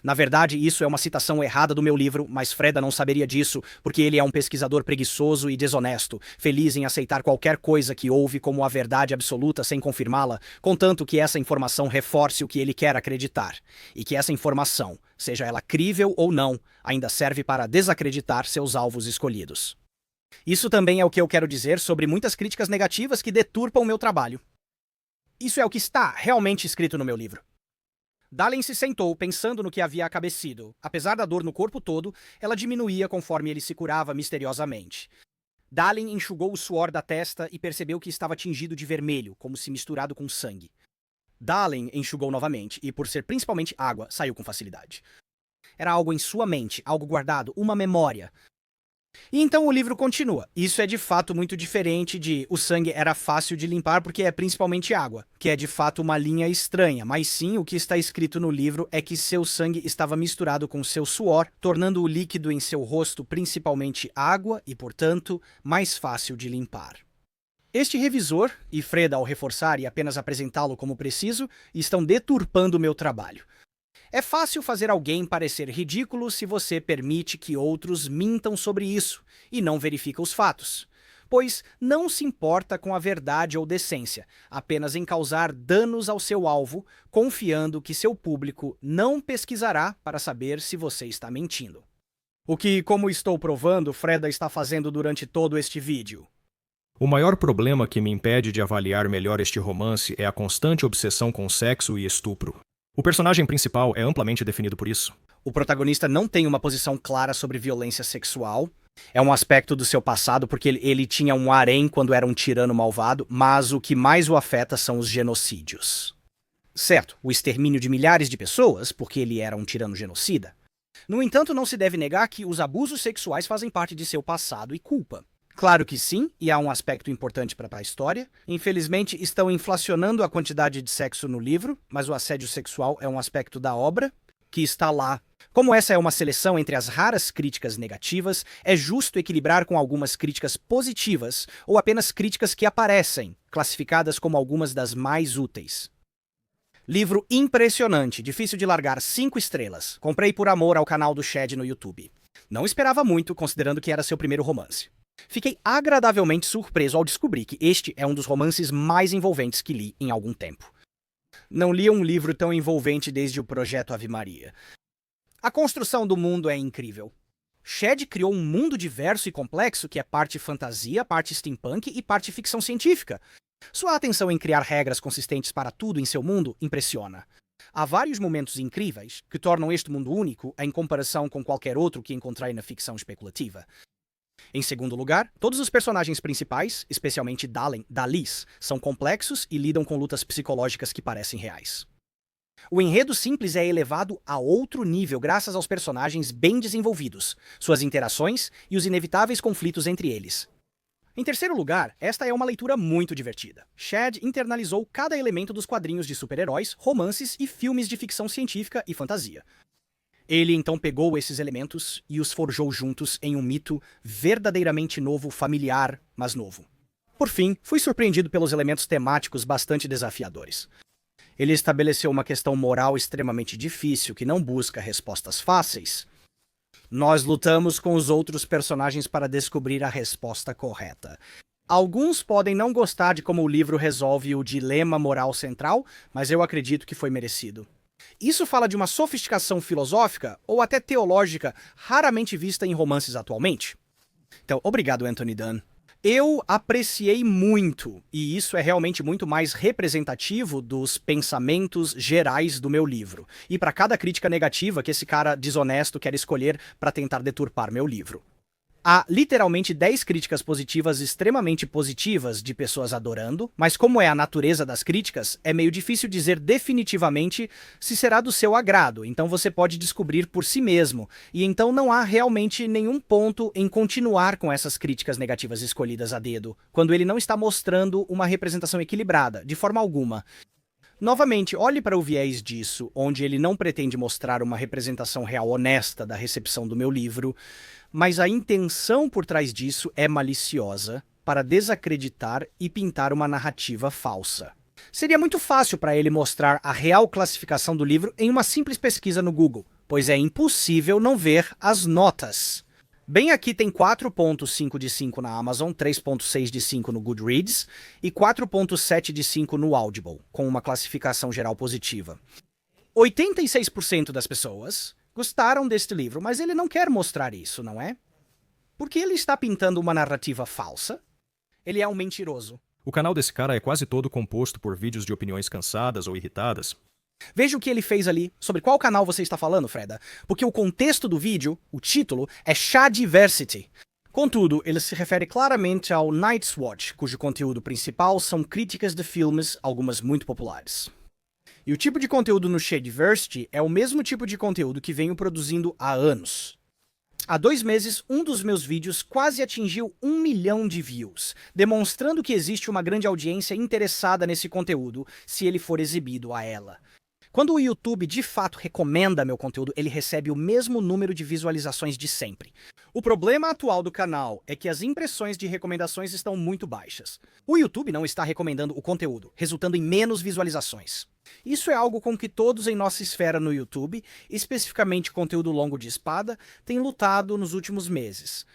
Na verdade, isso é uma citação errada do meu livro, mas Freda não saberia disso, porque ele é um pesquisador preguiçoso e desonesto, feliz em aceitar qualquer coisa que ouve como a verdade absoluta sem confirmá-la, contanto que essa informação reforce o que ele quer acreditar, e que essa informação, seja ela crível ou não, ainda serve para desacreditar seus alvos escolhidos. Isso também é o que eu quero dizer sobre muitas críticas negativas que deturpam o meu trabalho. Isso é o que está realmente escrito no meu livro. Dalen se sentou, pensando no que havia acabecido. Apesar da dor no corpo todo, ela diminuía conforme ele se curava misteriosamente. Dalen enxugou o suor da testa e percebeu que estava tingido de vermelho, como se misturado com sangue. Dalen enxugou novamente e, por ser principalmente água, saiu com facilidade. Era algo em sua mente, algo guardado, uma memória. E então o livro continua. Isso é de fato muito diferente de o sangue era fácil de limpar porque é principalmente água, que é de fato uma linha estranha, mas sim o que está escrito no livro é que seu sangue estava misturado com seu suor, tornando o líquido em seu rosto principalmente água e, portanto, mais fácil de limpar. Este revisor, e Freda ao reforçar e apenas apresentá-lo como preciso, estão deturpando o meu trabalho. É fácil fazer alguém parecer ridículo se você permite que outros mintam sobre isso e não verifica os fatos, pois não se importa com a verdade ou decência, apenas em causar danos ao seu alvo, confiando que seu público não pesquisará para saber se você está mentindo. O que, como estou provando, Freda está fazendo durante todo este vídeo. O maior problema que me impede de avaliar melhor este romance é a constante obsessão com sexo e estupro. O personagem principal é amplamente definido por isso. O protagonista não tem uma posição clara sobre violência sexual. É um aspecto do seu passado, porque ele tinha um harém quando era um tirano malvado, mas o que mais o afeta são os genocídios. Certo, o extermínio de milhares de pessoas, porque ele era um tirano genocida. No entanto, não se deve negar que os abusos sexuais fazem parte de seu passado e culpa. Claro que sim, e há um aspecto importante para a história. Infelizmente, estão inflacionando a quantidade de sexo no livro, mas o assédio sexual é um aspecto da obra que está lá. Como essa é uma seleção entre as raras críticas negativas, é justo equilibrar com algumas críticas positivas ou apenas críticas que aparecem, classificadas como algumas das mais úteis. Livro impressionante, difícil de largar, 5 estrelas. Comprei por amor ao canal do Shed no YouTube. Não esperava muito, considerando que era seu primeiro romance. Fiquei agradavelmente surpreso ao descobrir que este é um dos romances mais envolventes que li em algum tempo. Não li um livro tão envolvente desde o Projeto Ave Maria. A construção do mundo é incrível. Shed criou um mundo diverso e complexo que é parte fantasia, parte steampunk e parte ficção científica. Sua atenção em criar regras consistentes para tudo em seu mundo impressiona. Há vários momentos incríveis que tornam este mundo único em comparação com qualquer outro que encontrei na ficção especulativa. Em segundo lugar, todos os personagens principais, especialmente Dalis, são complexos e lidam com lutas psicológicas que parecem reais. O enredo simples é elevado a outro nível graças aos personagens bem desenvolvidos, suas interações e os inevitáveis conflitos entre eles. Em terceiro lugar, esta é uma leitura muito divertida. Shed internalizou cada elemento dos quadrinhos de super-heróis, romances e filmes de ficção científica e fantasia. Ele então pegou esses elementos e os forjou juntos em um mito verdadeiramente novo, familiar, mas novo. Por fim, fui surpreendido pelos elementos temáticos bastante desafiadores. Ele estabeleceu uma questão moral extremamente difícil que não busca respostas fáceis. Nós lutamos com os outros personagens para descobrir a resposta correta. Alguns podem não gostar de como o livro resolve o dilema moral central, mas eu acredito que foi merecido. Isso fala de uma sofisticação filosófica ou até teológica raramente vista em romances atualmente. Então, obrigado, Anthony Dunn. Eu apreciei muito, e isso é realmente muito mais representativo dos pensamentos gerais do meu livro, e para cada crítica negativa que esse cara desonesto quer escolher para tentar deturpar meu livro. Há literalmente 10 críticas positivas extremamente positivas de pessoas adorando, mas como é a natureza das críticas, é meio difícil dizer definitivamente se será do seu agrado, então você pode descobrir por si mesmo, e então não há realmente nenhum ponto em continuar com essas críticas negativas escolhidas a dedo, quando ele não está mostrando uma representação equilibrada, de forma alguma. Novamente, olhe para o viés disso, onde ele não pretende mostrar uma representação real honesta da recepção do meu livro, mas a intenção por trás disso é maliciosa para desacreditar e pintar uma narrativa falsa. Seria muito fácil para ele mostrar a real classificação do livro em uma simples pesquisa no Google, pois é impossível não ver as notas. Bem aqui tem 4.5 de 5 na Amazon, 3.6 de 5 no Goodreads e 4.7 de 5 no Audible, com uma classificação geral positiva. 86% das pessoas gostaram deste livro, mas ele não quer mostrar isso, não é? Porque ele está pintando uma narrativa falsa. Ele é um mentiroso. O canal desse cara é quase todo composto por vídeos de opiniões cansadas ou irritadas. Veja o que ele fez ali. Sobre qual canal você está falando, Freda? Porque o contexto do vídeo, o título, é Shadiversity. Contudo, ele se refere claramente ao Night's Watch, cujo conteúdo principal são críticas de filmes, algumas muito populares. E o tipo de conteúdo no Shadiversity é o mesmo tipo de conteúdo que venho produzindo há anos. Há 2 meses, um dos meus vídeos quase atingiu 1 milhão de views, demonstrando que existe uma grande audiência interessada nesse conteúdo, se ele for exibido a ela. Quando o YouTube de fato recomenda meu conteúdo, ele recebe o mesmo número de visualizações de sempre. O problema atual do canal é que as impressões de recomendações estão muito baixas. O YouTube não está recomendando o conteúdo, resultando em menos visualizações. Isso é algo com que todos em nossa esfera no YouTube, especificamente conteúdo longo de espada, têm lutado nos últimos meses.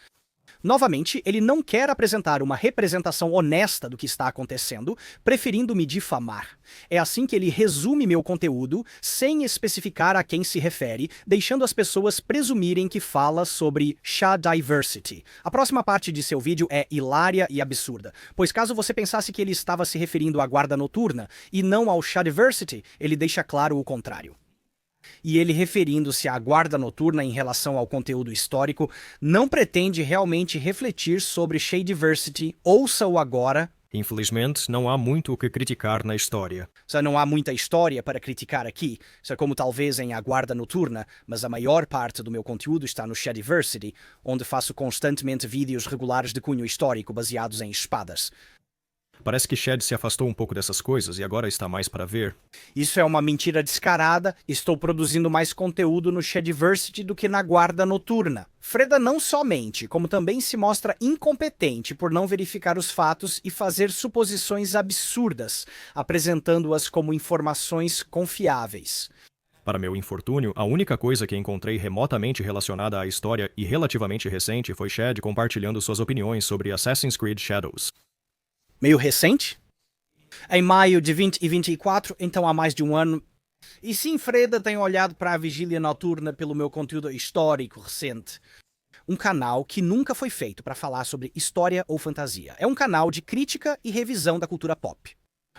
Novamente, ele não quer apresentar uma representação honesta do que está acontecendo, preferindo me difamar. É assim que ele resume meu conteúdo, sem especificar a quem se refere, deixando as pessoas presumirem que fala sobre Shadiversity. A próxima parte de seu vídeo é hilária e absurda, pois caso você pensasse que ele estava se referindo à guarda noturna e não ao Shadiversity, ele deixa claro o contrário. E ele, referindo-se à guarda noturna em relação ao conteúdo histórico, não pretende realmente refletir sobre Shadiversity. Ouça-o agora. Infelizmente, não há muito o que criticar na história. Não há muita história para criticar aqui. Isso é como talvez em A Guarda Noturna, mas a maior parte do meu conteúdo está no Shadiversity, onde faço constantemente vídeos regulares de cunho histórico baseados em espadas. Parece que Shed se afastou um pouco dessas coisas e agora está mais para ver. Isso é uma mentira descarada. Estou produzindo mais conteúdo no Shadiversity do que na Guarda Noturna. Freda não somente, como também se mostra incompetente por não verificar os fatos e fazer suposições absurdas, apresentando-as como informações confiáveis. Para meu infortúnio, a única coisa que encontrei remotamente relacionada à história e relativamente recente foi Shed compartilhando suas opiniões sobre Assassin's Creed Shadows. Meio recente? Em maio de 2024, então há mais de um ano. E sim, Freda tem olhado para a Vigília Noturna pelo meu conteúdo histórico recente. Um canal que nunca foi feito para falar sobre história ou fantasia. É um canal de crítica e revisão da cultura pop.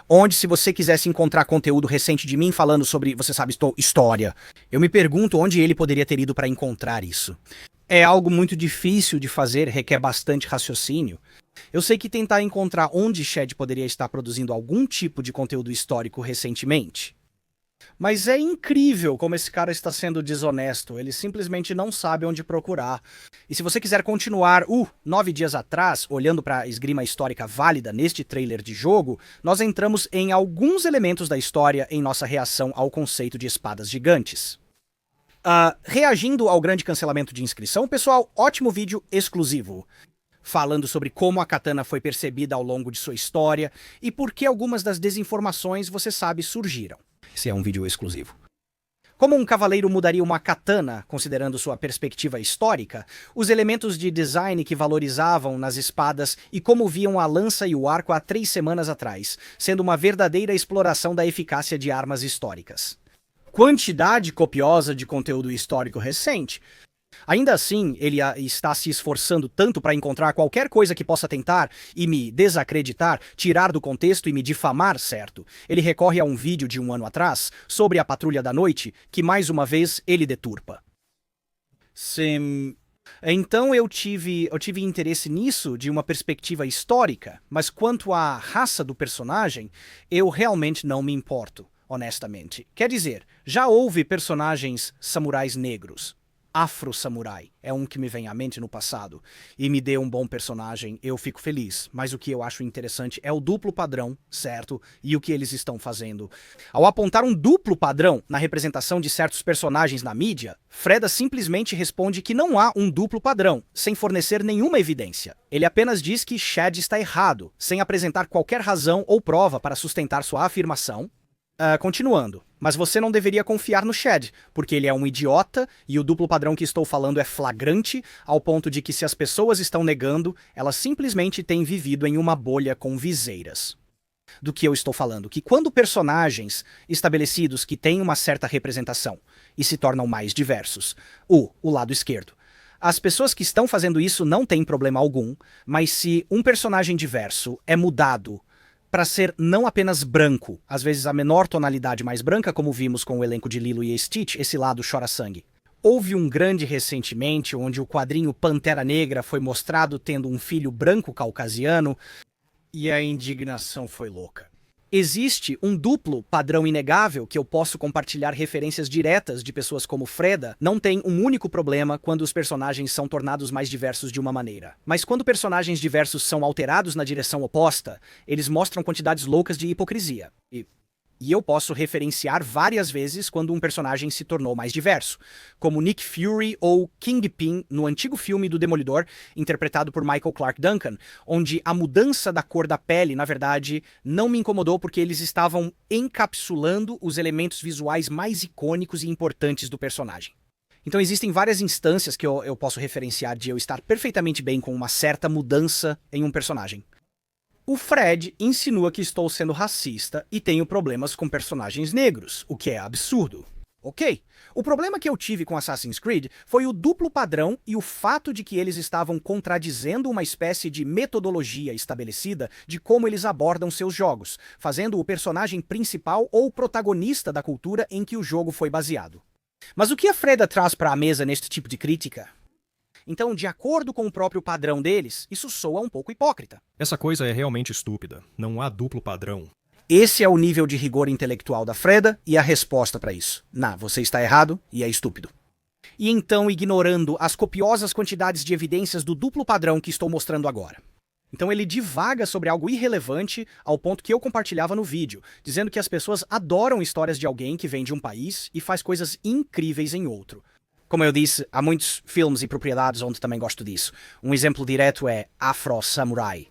Onde, se você quisesse encontrar conteúdo recente de mim falando sobre, você sabe, história, eu me pergunto onde ele poderia ter ido para encontrar isso. É algo muito difícil de fazer, requer bastante raciocínio. Eu sei que tentar encontrar onde Shed poderia estar produzindo algum tipo de conteúdo histórico recentemente. Mas é incrível como esse cara está sendo desonesto, ele simplesmente não sabe onde procurar. E se você quiser continuar 9 dias atrás, olhando para a esgrima histórica válida neste trailer de jogo, nós entramos em alguns elementos da história em nossa reação ao conceito de espadas gigantes. Reagindo ao grande cancelamento de inscrição, pessoal, ótimo vídeo exclusivo. Falando sobre como a katana foi percebida ao longo de sua história e por que algumas das desinformações, você sabe, surgiram. Esse é um vídeo exclusivo. Como um cavaleiro mudaria uma katana, considerando sua perspectiva histórica, os elementos de design que valorizavam nas espadas e como viam a lança e o arco há 3 semanas atrás, sendo uma verdadeira exploração da eficácia de armas históricas. Quantidade copiosa de conteúdo histórico recente. Ainda assim, ele está se esforçando tanto para encontrar qualquer coisa que possa tentar e me desacreditar, tirar do contexto e me difamar, certo? Ele recorre a um vídeo de um ano atrás, sobre a Patrulha da Noite, que mais uma vez ele deturpa. Sim. Então eu tive interesse nisso de uma perspectiva histórica, mas quanto à raça do personagem, eu realmente não me importo, honestamente. Quer dizer, já houve personagens samurais negros. Afro-samurai é um que me vem à mente no passado, e me deu um bom personagem, eu fico feliz, mas o que eu acho interessante é o duplo padrão, certo? E o que eles estão fazendo. Ao apontar um duplo padrão na representação de certos personagens na mídia, Freda simplesmente responde que não há um duplo padrão, sem fornecer nenhuma evidência. Ele apenas diz que Shed está errado, sem apresentar qualquer razão ou prova para sustentar sua afirmação. Continuando. Mas você não deveria confiar no Shed, porque ele é um idiota e o duplo padrão que estou falando é flagrante, ao ponto de que se as pessoas estão negando, elas simplesmente têm vivido em uma bolha com viseiras. Do que eu estou falando? Que quando personagens estabelecidos que têm uma certa representação e se tornam mais diversos, o lado esquerdo, as pessoas que estão fazendo isso não têm problema algum, mas se um personagem diverso é mudado para ser não apenas branco, às vezes a menor tonalidade mais branca, como vimos com o elenco de Lilo e Stitch, esse lado chora sangue. Houve um grande recentemente onde o quadrinho Pantera Negra foi mostrado tendo um filho branco caucasiano e a indignação foi louca. Existe um duplo padrão inegável que eu posso compartilhar referências diretas de pessoas como Freda. Não tem um único problema quando os personagens são tornados mais diversos de uma maneira. Mas quando personagens diversos são alterados na direção oposta, eles mostram quantidades loucas de hipocrisia. E eu posso referenciar várias vezes quando um personagem se tornou mais diverso, como Nick Fury ou Kingpin no antigo filme do Demolidor, interpretado por Michael Clarke Duncan, onde a mudança da cor da pele, na verdade, não me incomodou porque eles estavam encapsulando os elementos visuais mais icônicos e importantes do personagem. Então existem várias instâncias que eu posso referenciar de eu estar perfeitamente bem com uma certa mudança em um personagem. O Fred insinua que estou sendo racista e tenho problemas com personagens negros, o que é absurdo. Ok. O problema que eu tive com Assassin's Creed foi o duplo padrão e o fato de que eles estavam contradizendo uma espécie de metodologia estabelecida de como eles abordam seus jogos, fazendo o personagem principal ou protagonista da cultura em que o jogo foi baseado. Mas o que a Freda traz para a mesa neste tipo de crítica? Então, de acordo com o próprio padrão deles, isso soa um pouco hipócrita. Essa coisa é realmente estúpida. Não há duplo padrão. Esse é o nível de rigor intelectual da Freda e a resposta para isso. Não, você está errado e é estúpido. E então, ignorando as copiosas quantidades de evidências do duplo padrão que estou mostrando agora. Então ele divaga sobre algo irrelevante ao ponto que eu compartilhava no vídeo, dizendo que as pessoas adoram histórias de alguém que vem de um país e faz coisas incríveis em outro. Como eu disse, há muitos filmes e propriedades onde também gosto disso. Um exemplo direto é Afro Samurai.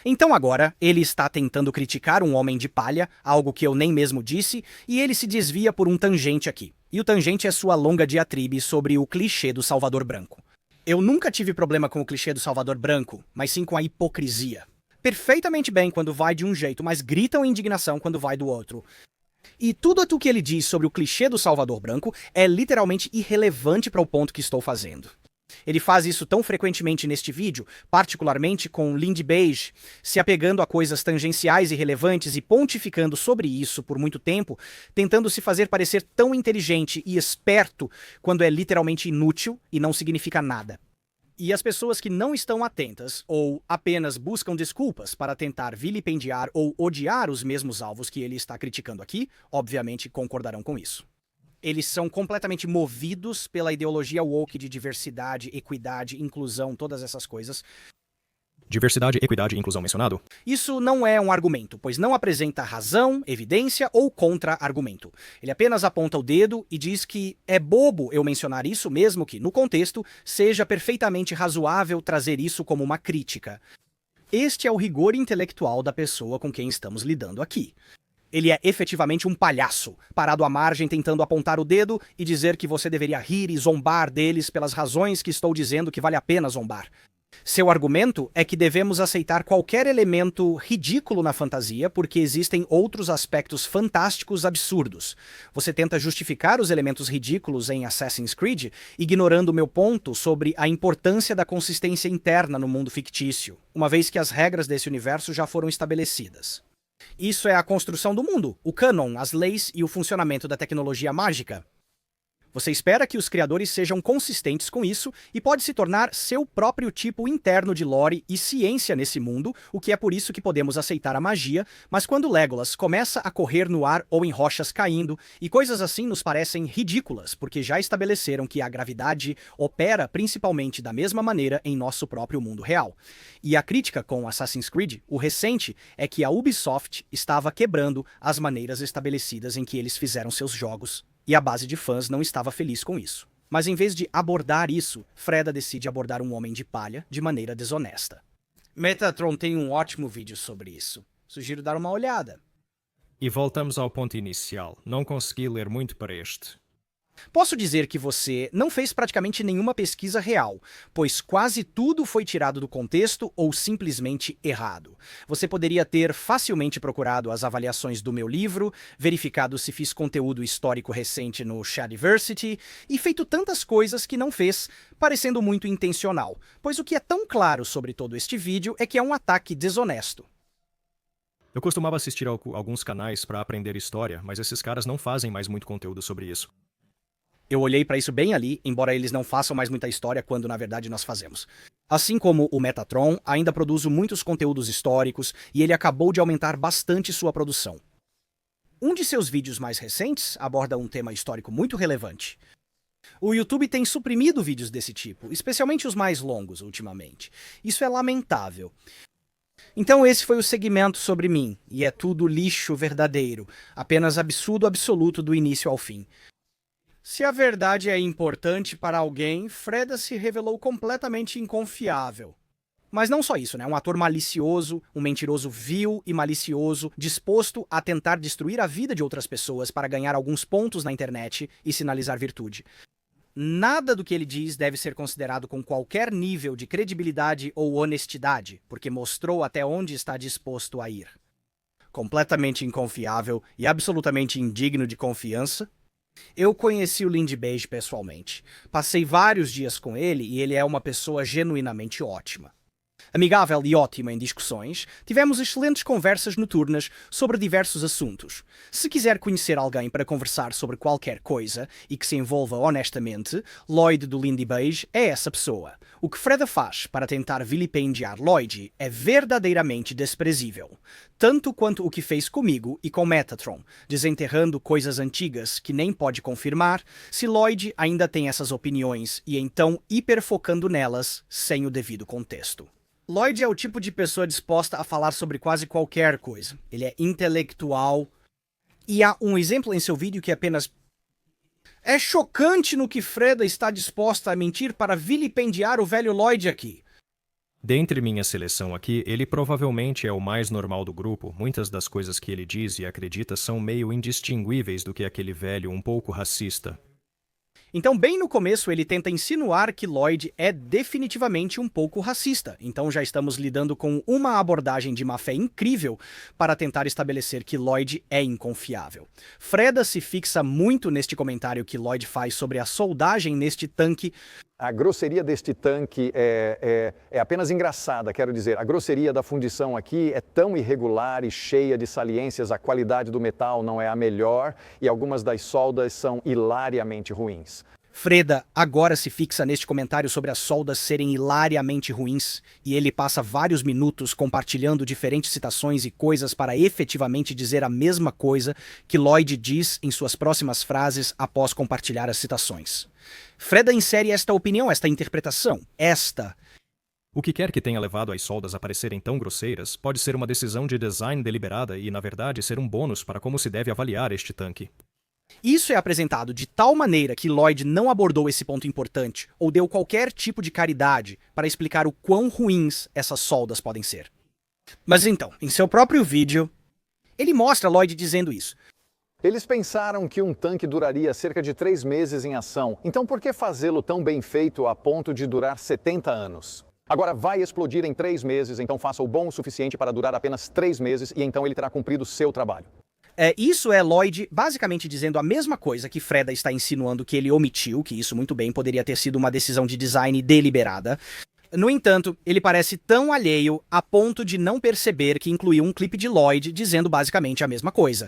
Então agora, ele está tentando criticar um homem de palha, algo que eu nem mesmo disse, e ele se desvia por um tangente aqui. E o tangente é sua longa diatribe sobre o clichê do Salvador Branco. Eu nunca tive problema com o clichê do Salvador Branco, mas sim com a hipocrisia. Perfeitamente bem quando vai de um jeito, mas gritam indignação quando vai do outro. E tudo o que ele diz sobre o clichê do Salvador Branco é literalmente irrelevante para o ponto que estou fazendo. Ele faz isso tão frequentemente neste vídeo, particularmente com Lindy Beige, se apegando a coisas tangenciais e relevantes e pontificando sobre isso por muito tempo, tentando se fazer parecer tão inteligente e esperto quando é literalmente inútil e não significa nada. E as pessoas que não estão atentas ou apenas buscam desculpas para tentar vilipendiar ou odiar os mesmos alvos que ele está criticando aqui, obviamente concordarão com isso. Eles são completamente movidos pela ideologia woke de diversidade, equidade, inclusão, todas essas coisas. Diversidade, equidade e inclusão mencionado? Isso não é um argumento, pois não apresenta razão, evidência ou contra-argumento. Ele apenas aponta o dedo e diz que é bobo eu mencionar isso, mesmo que, no contexto, seja perfeitamente razoável trazer isso como uma crítica. Este é o rigor intelectual da pessoa com quem estamos lidando aqui. Ele é efetivamente um palhaço, parado à margem tentando apontar o dedo e dizer que você deveria rir e zombar deles pelas razões que estou dizendo que vale a pena zombar. Seu argumento é que devemos aceitar qualquer elemento ridículo na fantasia porque existem outros aspectos fantásticos absurdos. Você tenta justificar os elementos ridículos em Assassin's Creed, ignorando o meu ponto sobre a importância da consistência interna no mundo fictício, uma vez que as regras desse universo já foram estabelecidas. Isso é a construção do mundo, o cânon, as leis e o funcionamento da tecnologia mágica. Você espera que os criadores sejam consistentes com isso e pode se tornar seu próprio tipo interno de lore e ciência nesse mundo, o que é por isso que podemos aceitar a magia, mas quando Legolas começa a correr no ar ou em rochas caindo, e coisas assim nos parecem ridículas, porque já estabeleceram que a gravidade opera principalmente da mesma maneira em nosso próprio mundo real. E a crítica com Assassin's Creed, o recente, é que a Ubisoft estava quebrando as maneiras estabelecidas em que eles fizeram seus jogos. E a base de fãs não estava feliz com isso. Mas em vez de abordar isso, Freda decide abordar um homem de palha de maneira desonesta. Metatron tem um ótimo vídeo sobre isso. Sugiro dar uma olhada. E voltamos ao ponto inicial. Não consegui ler muito para este. Posso dizer que você não fez praticamente nenhuma pesquisa real, pois quase tudo foi tirado do contexto ou simplesmente errado. Você poderia ter facilmente procurado as avaliações do meu livro, verificado se fiz conteúdo histórico recente no Shadiversity e feito tantas coisas que não fez, parecendo muito intencional, pois o que é tão claro sobre todo este vídeo é que é um ataque desonesto. Eu costumava assistir a alguns canais para aprender história, mas esses caras não fazem mais muito conteúdo sobre isso. Eu olhei para isso bem ali, embora eles não façam mais muita história quando na verdade nós fazemos. Assim como o Metatron, ainda produzo muitos conteúdos históricos e ele acabou de aumentar bastante sua produção. Um de seus vídeos mais recentes aborda um tema histórico muito relevante. O YouTube tem suprimido vídeos desse tipo, especialmente os mais longos ultimamente. Isso é lamentável. Então esse foi o segmento sobre mim, e é tudo lixo verdadeiro, apenas absurdo absoluto do início ao fim. Se a verdade é importante para alguém, Freda se revelou completamente inconfiável. Mas não só isso, né? Um ator malicioso, um mentiroso vil e malicioso, disposto a tentar destruir a vida de outras pessoas para ganhar alguns pontos na internet e sinalizar virtude. nada do que ele diz deve ser considerado com qualquer nível de credibilidade ou honestidade, porque mostrou até onde está disposto a ir. Completamente inconfiável e absolutamente indigno de confiança. Eu conheci o Lindy Beige pessoalmente. Passei vários dias com ele e ele é uma pessoa genuinamente ótima. Amigável e ótima em discussões, tivemos excelentes conversas noturnas sobre diversos assuntos. Se quiser conhecer alguém para conversar sobre qualquer coisa e que se envolva honestamente, Lloyd do Lindy Beige é essa pessoa. O que Freda faz para tentar vilipendiar Lloyd é verdadeiramente desprezível. Tanto quanto o que fez comigo e com Metatron, desenterrando coisas antigas que nem pode confirmar se Lloyd ainda tem essas opiniões e então hiperfocando nelas sem o devido contexto. Lloyd é o tipo de pessoa disposta a falar sobre quase qualquer coisa. Ele é intelectual. E há um exemplo em seu vídeo que apenas... É chocante no que Freda está disposta a mentir para vilipendiar o velho Lloyd aqui. Dentre minha seleção aqui, ele provavelmente é o mais normal do grupo. Muitas das coisas que ele diz e acredita são meio indistinguíveis do que aquele velho um pouco racista. Então, bem no começo, ele tenta insinuar que Lloyd é definitivamente um pouco racista. Então já estamos lidando com uma abordagem de má-fé incrível para tentar estabelecer que Lloyd é inconfiável. Freda se fixa muito neste comentário que Lloyd faz sobre a soldagem neste tanque. A grosseria deste tanque é apenas engraçada, quero dizer. A grosseria da fundição aqui é tão irregular e cheia de saliências, a qualidade do metal não é a melhor e algumas das soldas são hilariamente ruins. Freda agora se fixa neste comentário sobre as soldas serem hilariamente ruins, e ele passa vários minutos compartilhando diferentes citações e coisas para efetivamente dizer a mesma coisa que Lloyd diz em suas próximas frases após compartilhar as citações. Freda insere esta opinião, esta interpretação, O que quer que tenha levado as soldas a parecerem tão grosseiras pode ser uma decisão de design deliberada e, na verdade, ser um bônus para como se deve avaliar este tanque. Isso é apresentado de tal maneira que Lloyd não abordou esse ponto importante ou deu qualquer tipo de caridade para explicar o quão ruins essas soldas podem ser. Mas então, em seu próprio vídeo, ele mostra Lloyd dizendo isso. Eles pensaram que um tanque duraria cerca de 3 meses em ação, então por que fazê-lo tão bem feito a ponto de durar 70 anos? Agora vai explodir em 3 meses, então faça o bom o suficiente para durar apenas 3 meses e então ele terá cumprido seu trabalho. Isso é Lloyd basicamente dizendo a mesma coisa que Freda está insinuando que ele omitiu, que isso muito bem poderia ter sido uma decisão de design deliberada. No entanto, ele parece tão alheio a ponto de não perceber que incluiu um clipe de Lloyd dizendo basicamente a mesma coisa.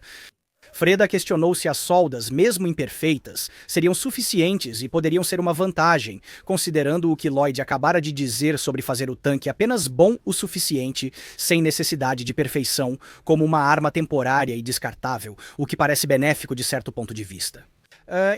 Freda questionou se as soldas, mesmo imperfeitas, seriam suficientes e poderiam ser uma vantagem, considerando o que Lloyd acabara de dizer sobre fazer o tanque apenas bom o suficiente, sem necessidade de perfeição, como uma arma temporária e descartável, o que parece benéfico de certo ponto de vista.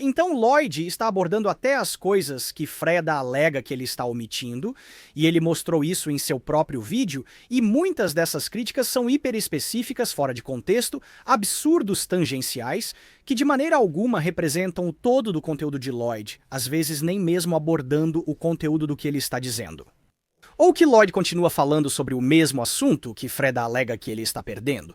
Então Lloyd está abordando até as coisas que Freda alega que ele está omitindo, e ele mostrou isso em seu próprio vídeo, e muitas dessas críticas são hiperespecíficas, fora de contexto, absurdos tangenciais, que de maneira alguma representam o todo do conteúdo de Lloyd, às vezes nem mesmo abordando o conteúdo do que ele está dizendo. Ou que Lloyd continua falando sobre o mesmo assunto que Freda alega que ele está perdendo.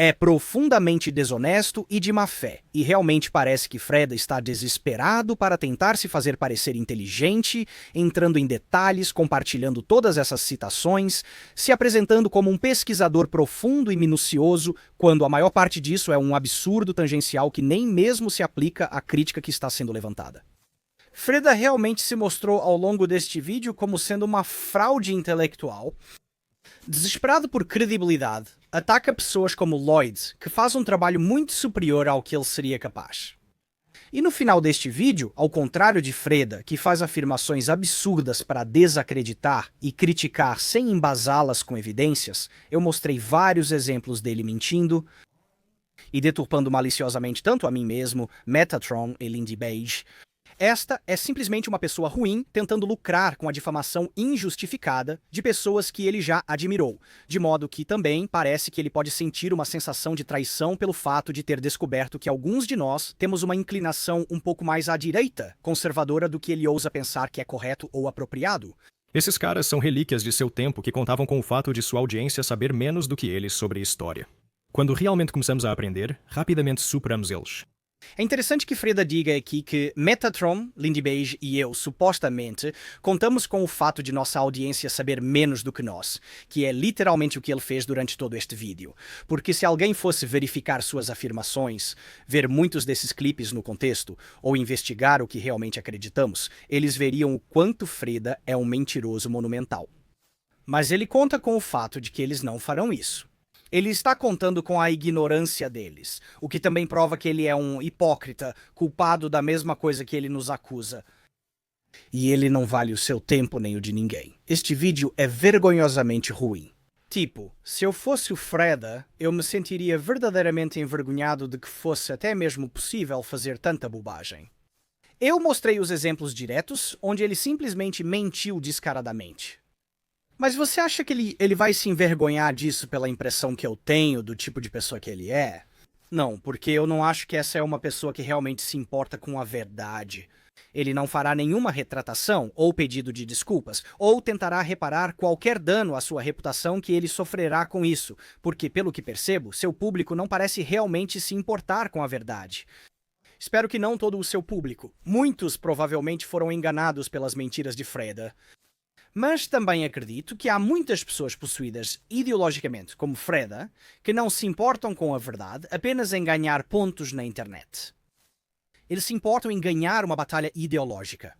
É profundamente desonesto e de má fé, e realmente parece que Freda está desesperado para tentar se fazer parecer inteligente, entrando em detalhes, compartilhando todas essas citações, se apresentando como um pesquisador profundo e minucioso, quando a maior parte disso é um absurdo tangencial que nem mesmo se aplica à crítica que está sendo levantada. Freda realmente se mostrou ao longo deste vídeo como sendo uma fraude intelectual. Desesperado por credibilidade, ataca pessoas como Lloyd, que faz um trabalho muito superior ao que ele seria capaz. E no final deste vídeo, ao contrário de Freda, que faz afirmações absurdas para desacreditar e criticar sem embasá-las com evidências, eu mostrei vários exemplos dele mentindo e deturpando maliciosamente tanto a mim mesmo, Metatron e Lindy Beige. Esta é simplesmente uma pessoa ruim tentando lucrar com a difamação injustificada de pessoas que ele já admirou, de modo que também parece que ele pode sentir uma sensação de traição pelo fato de ter descoberto que alguns de nós temos uma inclinação um pouco mais à direita, conservadora do que ele ousa pensar que é correto ou apropriado. Esses caras são relíquias de seu tempo que contavam com o fato de sua audiência saber menos do que eles sobre história. Quando realmente começamos a aprender, rapidamente superamos eles. É interessante que Freda diga aqui que Metatron, Lindy Beige e eu, supostamente, contamos com o fato de nossa audiência saber menos do que nós, que é literalmente o que ele fez durante todo este vídeo. Porque se alguém fosse verificar suas afirmações, ver muitos desses clipes no contexto, ou investigar o que realmente acreditamos, eles veriam o quanto Freda é um mentiroso monumental. Mas ele conta com o fato de que eles não farão isso. Ele está contando com a ignorância deles, o que também prova que ele é um hipócrita, culpado da mesma coisa que ele nos acusa. E ele não vale o seu tempo nem o de ninguém. Este vídeo é vergonhosamente ruim. Tipo, se eu fosse o Freda, eu me sentiria verdadeiramente envergonhado de que fosse até mesmo possível fazer tanta bobagem. Eu mostrei os exemplos diretos, onde ele simplesmente mentiu descaradamente. Mas você acha que ele vai se envergonhar disso pela impressão que eu tenho do tipo de pessoa que ele é? Não, porque eu não acho que essa é uma pessoa que realmente se importa com a verdade. Ele não fará nenhuma retratação ou pedido de desculpas, ou tentará reparar qualquer dano à sua reputação que ele sofrerá com isso, porque, pelo que percebo, seu público não parece realmente se importar com a verdade. Espero que não todo o seu público. Muitos provavelmente foram enganados pelas mentiras de Freda. Mas também acredito que há muitas pessoas possuídas ideologicamente, como Freda, que não se importam com a verdade apenas em ganhar pontos na internet. Eles se importam em ganhar uma batalha ideológica.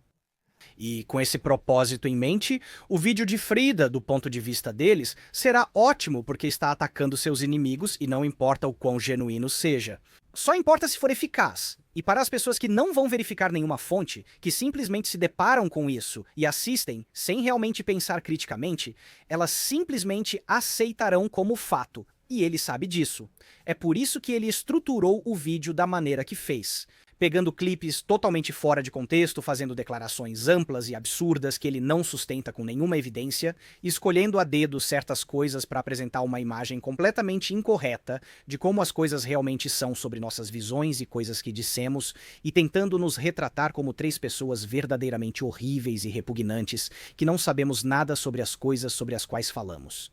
E com esse propósito em mente, o vídeo de Freda, do ponto de vista deles, será ótimo porque está atacando seus inimigos e não importa o quão genuíno seja. Só importa se for eficaz. E para as pessoas que não vão verificar nenhuma fonte, que simplesmente se deparam com isso e assistem sem realmente pensar criticamente, elas simplesmente aceitarão como fato. E ele sabe disso. É por isso que ele estruturou o vídeo da maneira que fez. Pegando clipes totalmente fora de contexto, fazendo declarações amplas e absurdas que ele não sustenta com nenhuma evidência, e escolhendo a dedo certas coisas para apresentar uma imagem completamente incorreta de como as coisas realmente são sobre nossas visões e coisas que dissemos, e tentando nos retratar como três pessoas verdadeiramente horríveis e repugnantes que não sabemos nada sobre as coisas sobre as quais falamos.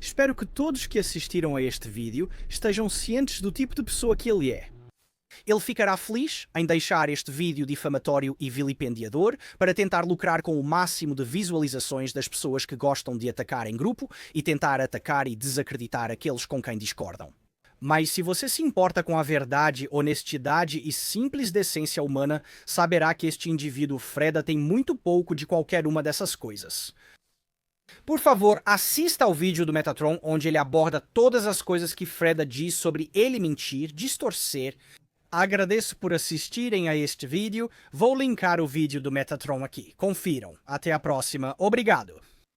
Espero que todos que assistiram a este vídeo estejam cientes do tipo de pessoa que ele é. Ele ficará feliz em deixar este vídeo difamatório e vilipendiador para tentar lucrar com o máximo de visualizações das pessoas que gostam de atacar em grupo e tentar atacar e desacreditar aqueles com quem discordam. Mas se você se importa com a verdade, honestidade e simples decência humana, saberá que este indivíduo Freda tem muito pouco de qualquer uma dessas coisas. Por favor, assista ao vídeo do Metatron, onde ele aborda todas as coisas que Freda diz sobre ele mentir, distorcer. Agradeço por assistirem a este vídeo. Vou linkar o vídeo do Metatron aqui. Confiram. Até a próxima. Obrigado.